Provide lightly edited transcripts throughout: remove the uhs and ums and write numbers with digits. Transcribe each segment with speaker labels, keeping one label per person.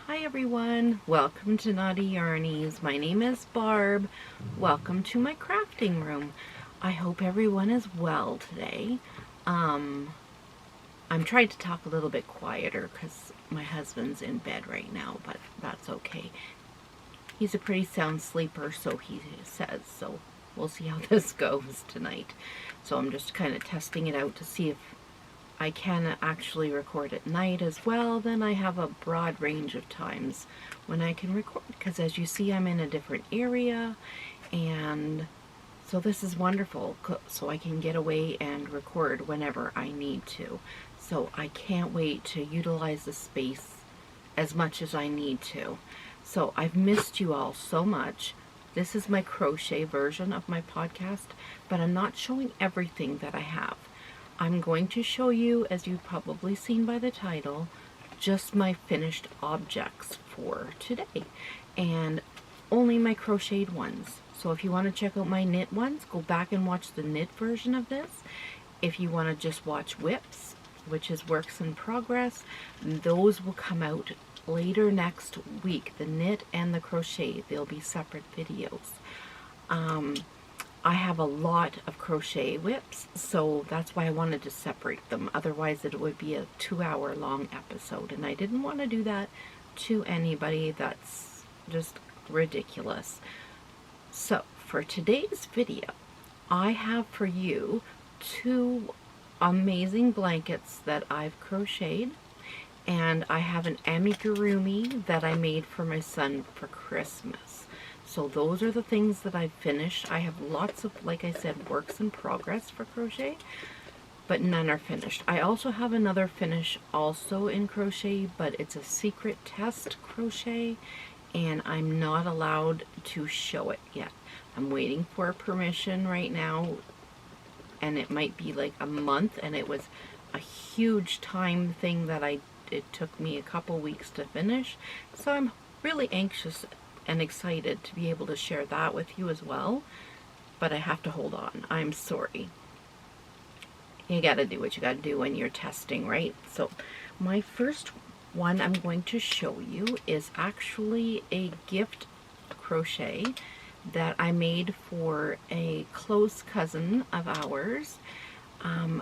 Speaker 1: Hi everyone, welcome to Knottyyarnies. My name is Barb. Welcome to my crafting room. I hope everyone is well today. I'm trying to talk a little bit quieter because my husband's in bed right now, but that's okay. He's a pretty sound sleeper, so he says, so we'll see how this goes tonight. So I'm just kind of testing it out to see if I can actually record at night as well. Then I have a broad range of times when I can record, because as you see, I'm in a different area, and so this is wonderful, so I can get away and record whenever I need to. So I can't wait to utilize the space as much as I need to. So I've missed you all so much. This is my crochet version of my podcast, but I'm not showing everything that I have. I'm going to show you, as you've probably seen by the title, just my finished objects for today, and only my crocheted ones. So if you want to check out my knit ones, go back and watch the knit version of this. If you want to just watch whips, which is works in progress, those will come out later next week. The knit and the crochet, they'll be separate videos. I have a lot of crochet whips, so that's why I wanted to separate them. Otherwise it would be a 2-hour long episode, and I didn't want to do that to anybody. That's just ridiculous. So for today's video, I have for you 2 amazing blankets that I've crocheted, and I have an amigurumi that I made for my son for Christmas. So those are the things that I've finished. I have lots of, like I said, works in progress for crochet, but none are finished. I also have another finish also in crochet, but it's a secret test crochet, and I'm not allowed to show it yet. I'm waiting for permission right now, and it might be like a month, and it was a huge time thing that it took me a couple weeks to finish. So I'm really anxious and excited to be able to share that with you as well, but I have to hold on. I'm sorry. You gotta do what you gotta do when you're testing, right? So my first one I'm going to show you is actually a gift crochet that I made for a close cousin of ours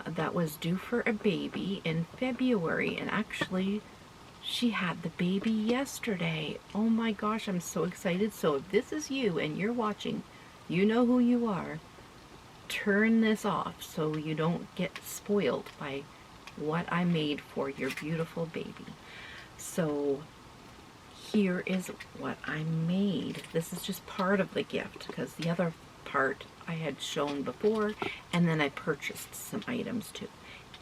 Speaker 1: that was due for a baby in February, and actually she had the baby yesterday. Oh my gosh, I'm so excited. So if this is you and you're watching, you know who you are. Turn this off so you don't get spoiled by what I made for your beautiful baby. So here is what I made. This is just part of the gift, because the other part I had shown before, and then I purchased some items too.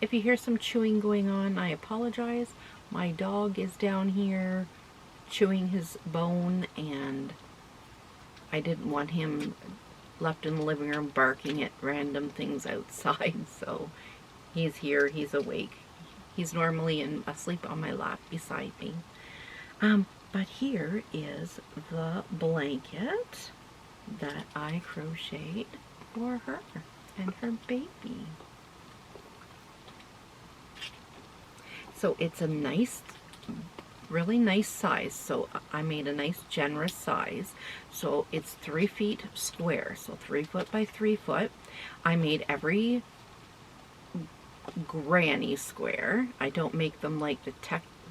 Speaker 1: If you hear some chewing going on, I apologize. My dog is down here chewing his bone, and I didn't want him left in the living room barking at random things outside. So he's here, he's awake. He's normally asleep on my lap beside me. But here is the blanket that I crocheted for her and her baby. So it's a nice, really nice size. So I made a nice generous size. So it's 3 feet square, so 3 foot by 3 foot. I made every granny square. I don't make them like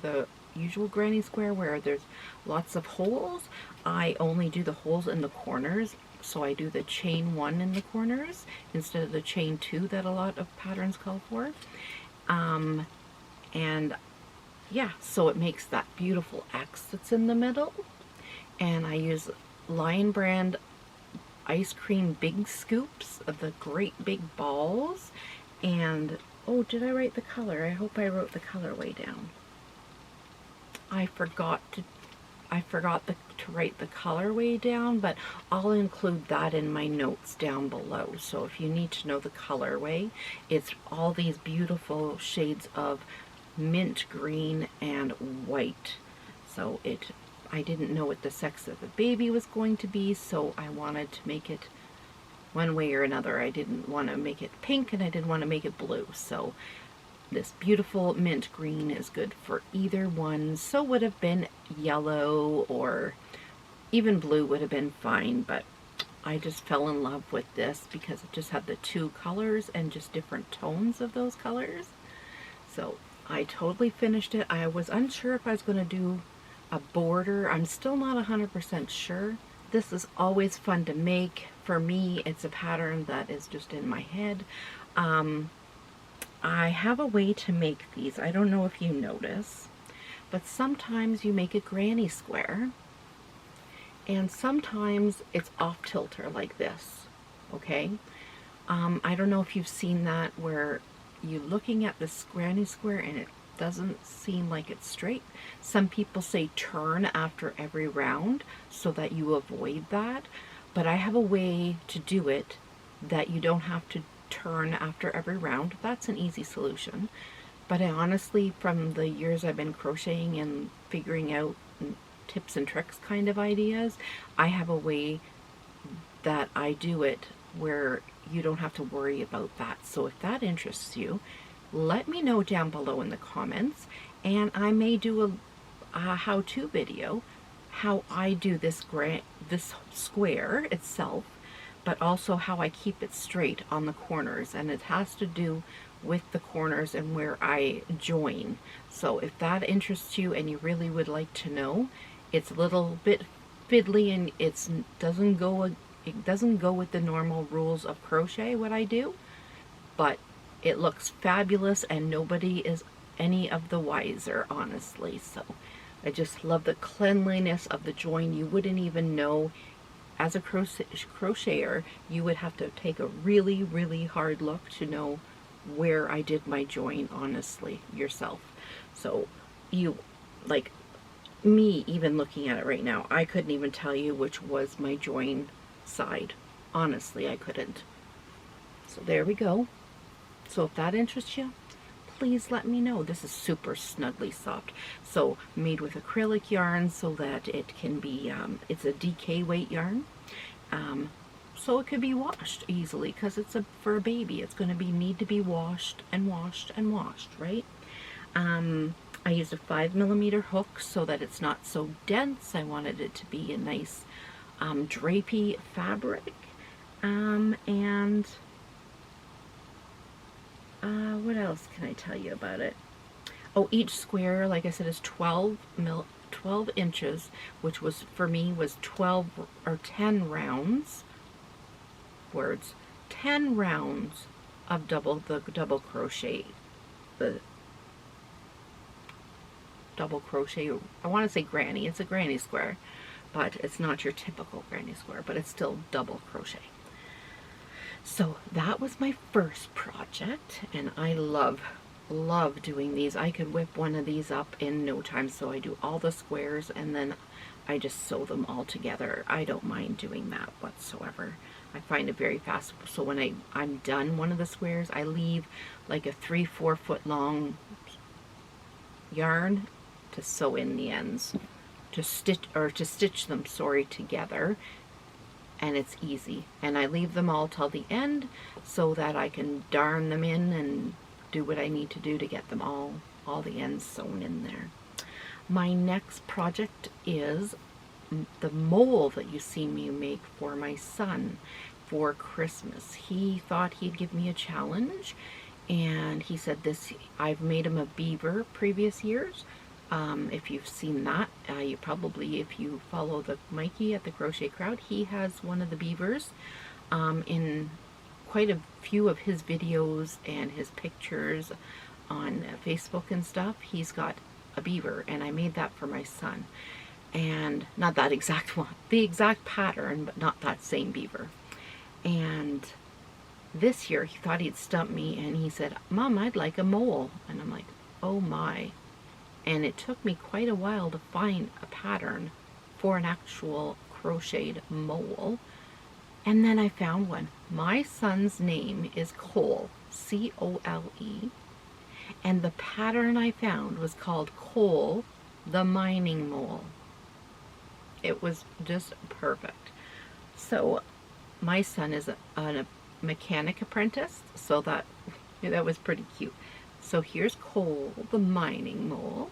Speaker 1: the usual granny square where there's lots of holes. I only do the holes in the corners. So I do the chain 1 in the corners instead of the chain 2 that a lot of patterns call for. And yeah, so it makes that beautiful X that's in the middle. And I use Lion Brand ice cream big scoops of the great big balls. And oh, did I write the color? I hope I wrote the colorway down. I forgot to write the colorway down, but I'll include that in my notes down below. So if you need to know the colorway, it's all these beautiful shades of mint green and white. So I didn't know what the sex of the baby was going to be, so I wanted to make it one way or another. I didn't want to make it pink, and I didn't want to make it blue. So This beautiful mint green is good for either one. So would have been yellow, or even blue would have been fine, but I just fell in love with this because it just had the two colors and just different tones of those colors. So I totally finished it. I was unsure if I was going to do a border. I'm still not 100% sure. This is always fun to make. For me, it's a pattern that is just in my head. I have a way to make these. I don't know if you notice, but sometimes you make a granny square, and sometimes it's off tilter like this, okay? I don't know if you've seen that, where you're looking at this granny square and it doesn't seem like it's straight. Some people say turn after every round so that you avoid that, but I have a way to do it that you don't have to turn after every round. That's an easy solution. But I honestly, from the years I've been crocheting and figuring out tips and tricks kind of ideas, I have a way that I do it where you don't have to worry about that. So if that interests you, let me know down below in the comments, and I may do a how-to video how I do this square itself, but also how I keep it straight on the corners, and it has to do with the corners and where I join. So if that interests you and you really would like to know, it's a little bit fiddly and it doesn't go with the normal rules of crochet, what I do, but it looks fabulous and nobody is any of the wiser, honestly. So I just love the cleanliness of the join. You wouldn't even know. As a crocheter, you would have to take a really, really hard look to know where I did my join, honestly, yourself. So you, like me, even looking at it right now, I couldn't even tell you which was my join side. Honestly, I couldn't. So there we go. So if that interests you, please let me know. This is super snugly soft. So made with acrylic yarn so that it can be, it's a DK weight yarn. So it could be washed easily because it's for a baby. It's going to need to be washed and washed and washed, right? I used a 5mm hook so that it's not so dense. I wanted it to be a nice drapey fabric. What else can I tell you about it? Oh, each square, like I said, is 12 inches, which was, for me, was 12 or 10 rounds. 10 rounds of double crochet. The double crochet, I want to say granny. It's a granny square, but it's not your typical granny square, but it's still double crochet. So that was my first project, and I love doing these. I could whip one of these up in no time. So I do all the squares and then I just sew them all together. I don't mind doing that whatsoever. I find it very fast. So when I'm done one of the squares, I leave like a 3-4 foot long yarn to sew in the ends, to stitch them, sorry, together. And it's easy. And I leave them all till the end so that I can darn them in and do what I need to do to get them all the ends sewn in there. My next project is the mole that you see me make for my son for Christmas. He thought he'd give me a challenge, and he said this, I've made him a beaver previous years. If you've seen that, you probably, if you follow the Mikey at the Crochet Crowd, he has one of the beavers in quite a few of his videos and his pictures on Facebook and stuff. He's got a beaver, and I made that for my son. And not that exact one, the exact pattern, but not that same beaver. And this year he thought he'd stump me, and he said, Mom, I'd like a mole. And I'm like, oh my. And it took me quite a while to find a pattern for an actual crocheted mole. And then I found one. My son's name is Cole, C-O-L-E. And the pattern I found was called Cole the Mining Mole. It was just perfect. So my son is a mechanic apprentice, so that was pretty cute. So here's Cole, the mining mole,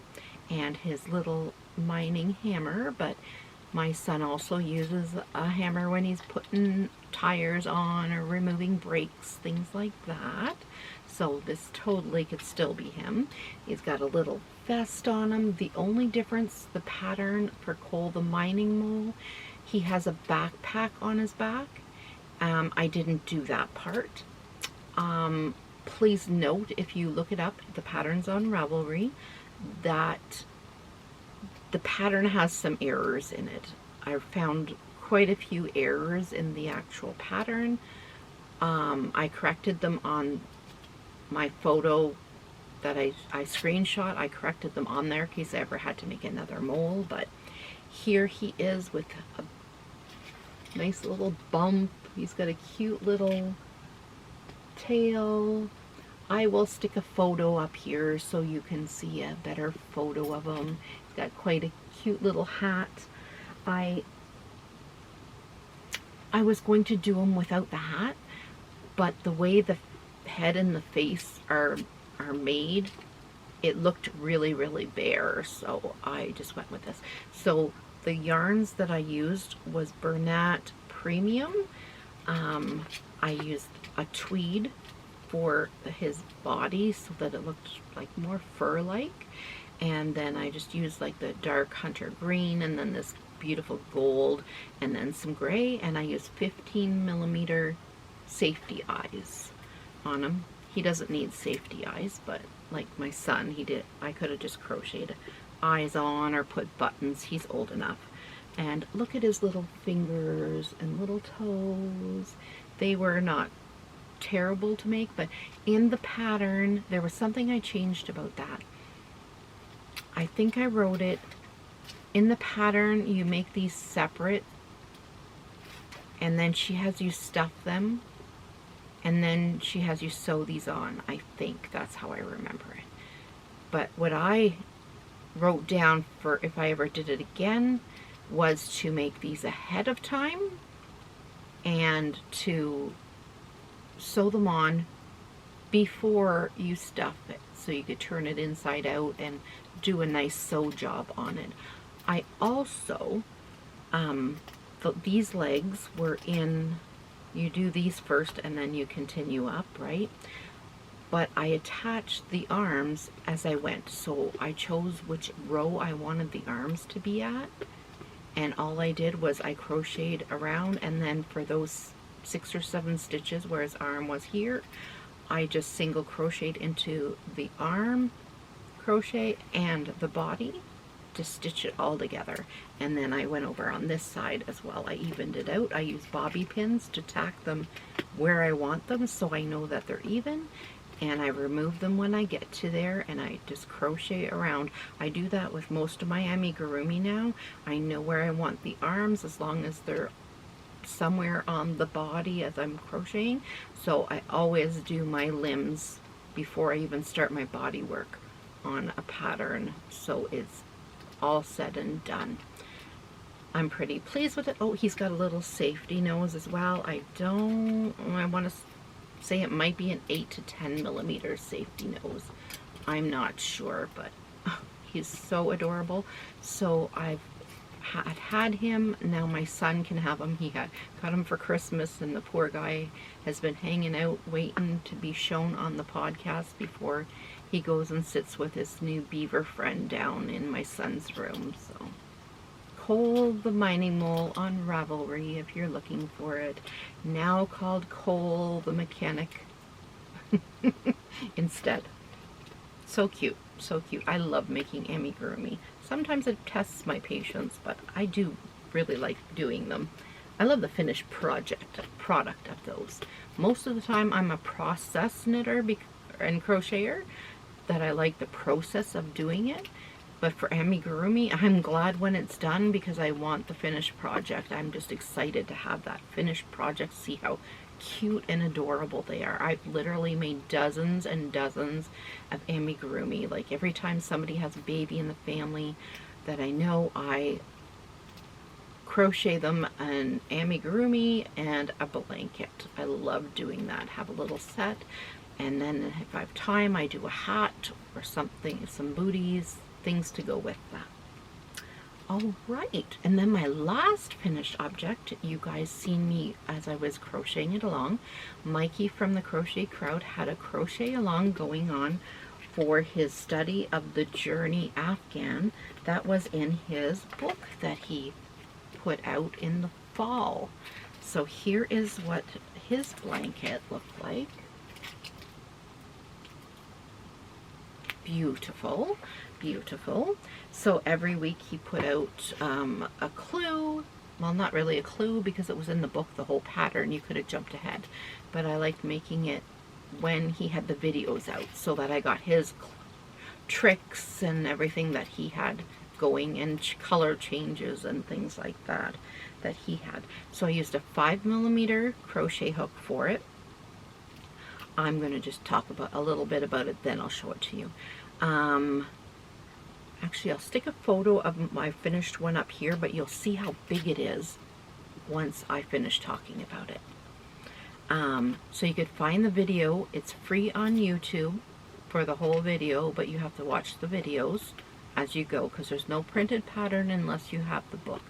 Speaker 1: and his little mining hammer, but my son also uses a hammer when he's putting tires on or removing brakes, things like that. So this totally could still be him. He's got a little vest on him. The only difference, the pattern for Cole the mining mole, he has a backpack on his back. I didn't do that part. Please note, if you look it up, the pattern's on Ravelry, that the pattern has some errors in it. I found quite a few errors in the actual pattern. I corrected them on my photo that I screenshot. I corrected them on there in case I ever had to make another mole, but here he is with a nice little bump. He's got a cute little tail. I will stick a photo up here so you can see a better photo of him. He's got quite a cute little hat. I was going to do him without the hat, but the way the head and the face are made, it looked really, really bare, so I just went with this. So the yarns that I used was Bernat Premium. I used a tweed for his body so that it looked like more fur-like, and then I just used like the dark hunter green and then this beautiful gold and then some gray, and I used 15mm safety eyes on him. He doesn't need safety eyes, but like my son, I could have just crocheted eyes on or put buttons. He's old enough. And look at his little fingers and little toes. They were not terrible to make, but in the pattern, there was something I changed about that. I think I wrote it, in the pattern, you make these separate, and then she has you stuff them, and then she has you sew these on. I think that's how I remember it. But what I wrote down for if I ever did it again was to make these ahead of time and to sew them on before you stuff it, so you could turn it inside out and do a nice sew job on it. I also, these legs were in, you do these first and then you continue up, right? But I attached the arms as I went, so I chose which row I wanted the arms to be at, and all I did was I crocheted around, and then for those 6 or 7 stitches where his arm was here, I just single crocheted into the arm crochet and the body to stitch it all together. And then I went over on this side as well. I evened it out. I use bobby pins to tack them where I want them so I know that they're even, and I remove them when I get to there, and I just crochet around. I do that with most of my amigurumi now. I know where I want the arms as long as they're somewhere on the body as I'm crocheting, so I always do my limbs before I even start my body work on a pattern, so it's all said and done. I'm pretty pleased with it. Oh, he's got a little safety nose as well. I want to say it might be an 8 to 10mm safety nose. I'm not sure, but he's so adorable. So I've had him. Now my son can have him. He got him for Christmas, and the poor guy has been hanging out waiting to be shown on the podcast before he goes and sits with his new beaver friend down in my son's room. So Cole the mining mole on Ravelry if you're looking for it, now called Cole the mechanic instead. So cute, so cute. I love making amigurumi. Sometimes it tests my patience, but I do really like doing them. I love the finished product of those. Most of the time I'm a process knitter and crocheter, that I like the process of doing it. But for amigurumi, I'm glad when it's done because I want the finished project. I'm just excited to have that finished project, see how cute and adorable they are. I've literally made dozens and dozens of amigurumi. Like every time somebody has a baby in the family that I know, I crochet them an amigurumi and a blanket. I love doing that. Have a little set. And then if I have time, I do a hat or something, some booties, things to go with that. All right, and then my last finished object, you guys seen me as I was crocheting it along. Mikey from the Crochet Crowd had a crochet along going on for his study of the Journey Afghan. That was in his book that he put out in the fall. So here is what his blanket looked like. Beautiful, beautiful. So every week he put out a clue. Well, not really a clue because it was in the book, the whole pattern. You could have jumped ahead. But I liked making it when he had the videos out so that I got his tricks and everything that he had going, and color changes and things like that that he had. So I used a 5mm crochet hook for it. I'm going to just talk about a little bit about it, then I'll show it to you. Actually, I'll stick a photo of my finished one up here, but you'll see how big it is once I finish talking about it. So you could find the video. It's free on YouTube for the whole video, but you have to watch the videos as you go because there's no printed pattern unless you have the book.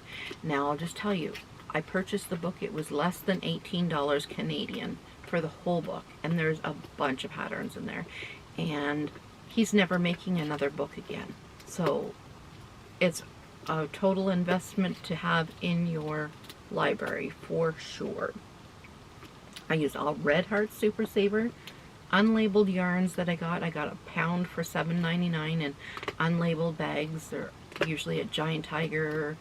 Speaker 1: Now I'll just tell you, I purchased the book. It was less than $18 Canadian for the whole book, and there's a bunch of patterns in there, and he's never making another book again. So it's a total investment to have in your library for sure. I used all Red Heart Super Saver unlabeled yarns that I got. I got a pound for $7.99, and unlabeled bags. They're usually at Giant Tiger,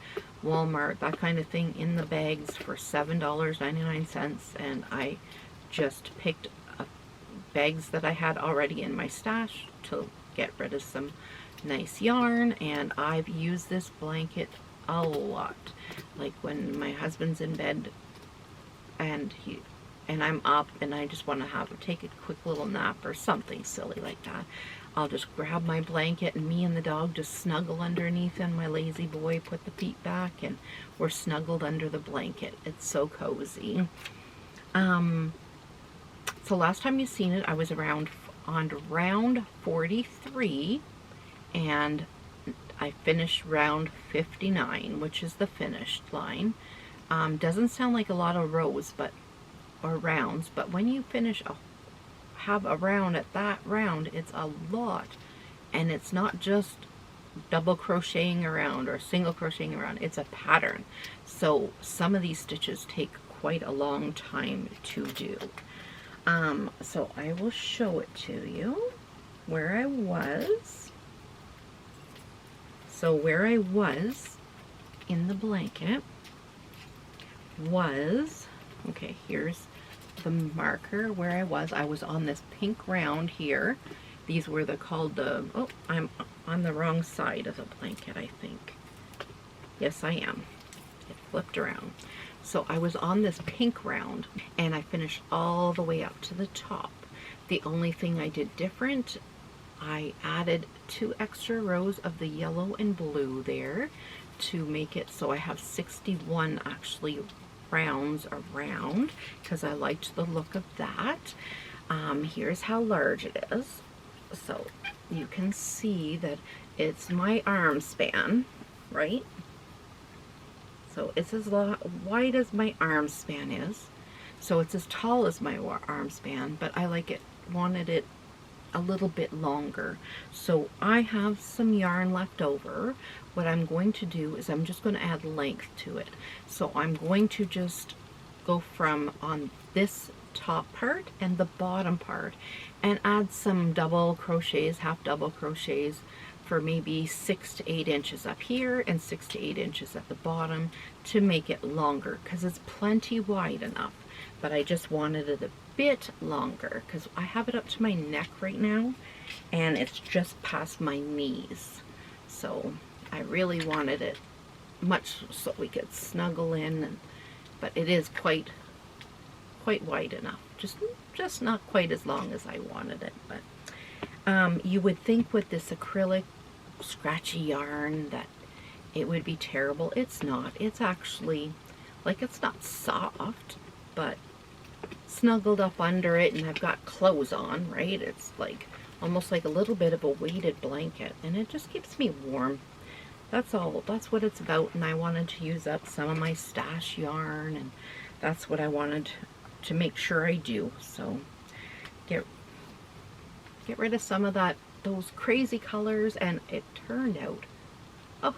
Speaker 1: Walmart, that kind of thing, in the bags for $7.99, and I just picked bags that I had already in my stash to get rid of some nice yarn. And I've used this blanket a lot, like when my husband's in bed and I'm up and I just want to take a quick little nap or something silly like that. I'll just grab my blanket and me and the dog just snuggle underneath, and my lazy boy put the feet back and we're snuggled under the blanket. It's so cozy. So last time you've seen it, I was on round 43, and I finished round 59, which is the finished line. Doesn't sound like a lot of rows, or rounds, but when you finish have a round at that round, it's a lot, and it's not just double crocheting around or single crocheting around. It's a pattern, so some of these stitches take quite a long time to do. So I will show it to you where I was. So where I was in the blanket was, okay, here's the marker where I was. I was on this pink round here. These were called the, oh, I'm on the wrong side of the blanket, I think. Yes, I am. It flipped around. So I was on this pink round, and I finished all the way up to the top. The only thing I did different, I added 2 extra rows of the yellow and blue there to make it so I have 61 actually rounds around, because I liked the look of that. Here's how large it is. So you can see that it's my arm span, right? So it's as wide as my arm span is. So it's as tall as my arm span, but I wanted it a little bit longer. So I have some yarn left over. What I'm going to do is I'm just going to add length to it. So I'm going to just go from on this top part and the bottom part and add some double crochets, half double crochets, for maybe 6 to 8 inches up here and 6 to 8 inches at the bottom to make it longer, because it's plenty wide enough, but I just wanted it a bit longer because I have it up to my neck right now and it's just past my knees. So I really wanted it much so we could snuggle in, but it is quite wide enough, just not quite as long as I wanted it. But you would think with this acrylic scratchy yarn that it would be terrible. It's not. It's actually, like, it's not soft, but snuggled up under it and I've got clothes on, right? It's like almost like a little bit of a weighted blanket, and it just keeps me warm. That's all. That's what it's about, and I wanted to use up some of my stash yarn, and that's what I wanted to make sure I do. So get rid of some of those crazy colors, and it turned out, oh,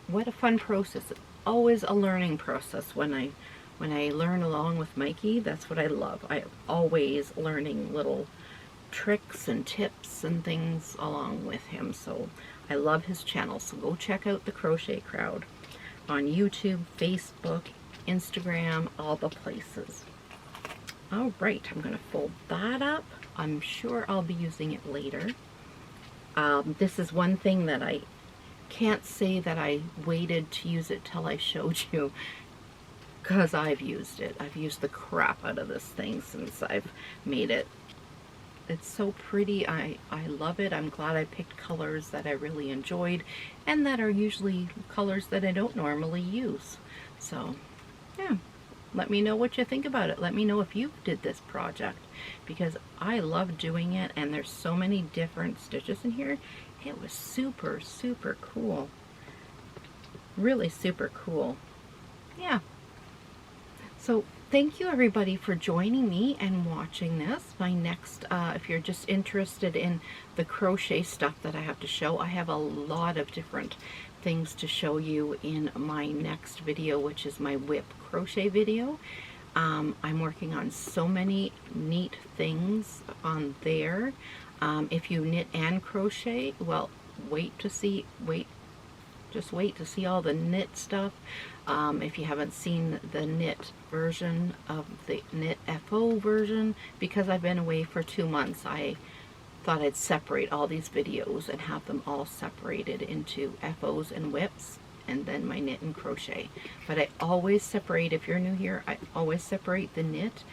Speaker 1: what a fun process. It's always a learning process when I learn along with Mikey. That's what I love. I'm always learning little tricks and tips and things along with him. So I love his channel. So go check out the Crochet Crowd on YouTube, Facebook, Instagram, all the places. All right, I'm going to fold that up. I'm sure I'll be using it later. This is one thing that I can't say that I waited to use it till I showed you, because I've used it. I've used the crap out of this thing since I've made it. It's so pretty. I love it. I'm glad I picked colors that I really enjoyed and that are usually colors that I don't normally use. So, yeah. Let me know what you think about it. Let me know if you did this project, because I love doing it, and there's so many different stitches in here. It was super, super cool. Really super cool. Yeah. So thank you everybody for joining me and watching this. My next, if you're just interested in the crochet stuff that I have to show, I have a lot of different things to show you in my next video, which is my whip crochet video. I'm working on so many neat things on there. If you knit and crochet, well, just wait to see all the knit stuff. If you haven't seen the knit version of the knit FO version, because I've been away for 2 months, I thought I'd separate all these videos and have them all separated into FOs and whips, and then my knit and crochet. But I always separate, if you're new here, I always separate the knit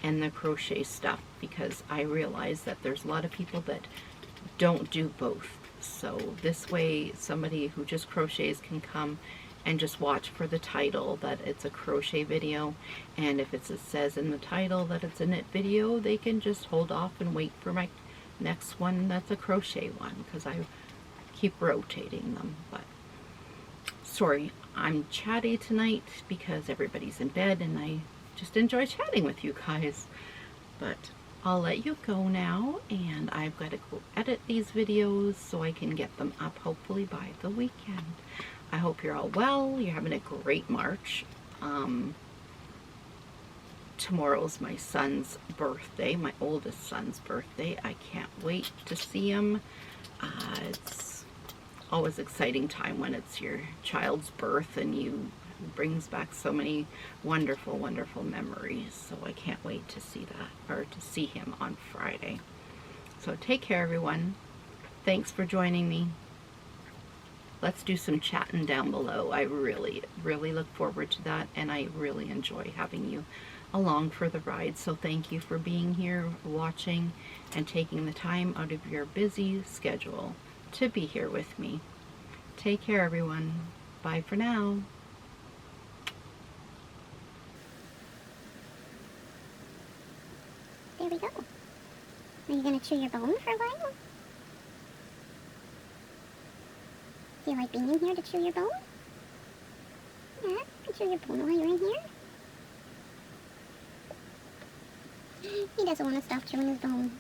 Speaker 1: and the crochet stuff, because I realize that there's a lot of people that don't do both. So this way somebody who just crochets can come and just watch for the title that it's a crochet video, and if it says in the title that it's a knit video, they can just hold off and wait for my next one that's a crochet one, because I keep rotating them. But sorry, I'm chatty tonight because everybody's in bed and I just enjoy chatting with you guys. But I'll let you go now, and I've got to go edit these videos so I can get them up hopefully by the weekend. I hope you're all well. You're having a great March. Tomorrow's my son's birthday, my oldest son's birthday. I can't wait to see him. It's always an exciting time when it's your child's birth and you brings back so many wonderful, wonderful memories. So I can't wait to see that, or to see him on Friday. So take care, everyone. Thanks for joining me. Let's do some chatting down below. I really, really look forward to that, and I really enjoy having you along for the ride. So thank you for being here, watching, and taking the time out of your busy schedule to be here with me. Take care, everyone. Bye for now.
Speaker 2: There we go. Are you going to chew your bone for a while? Do you like being in here to chew your bone? Yeah, you can chew your bone while you're in here. He doesn't want to stop chewing his bone.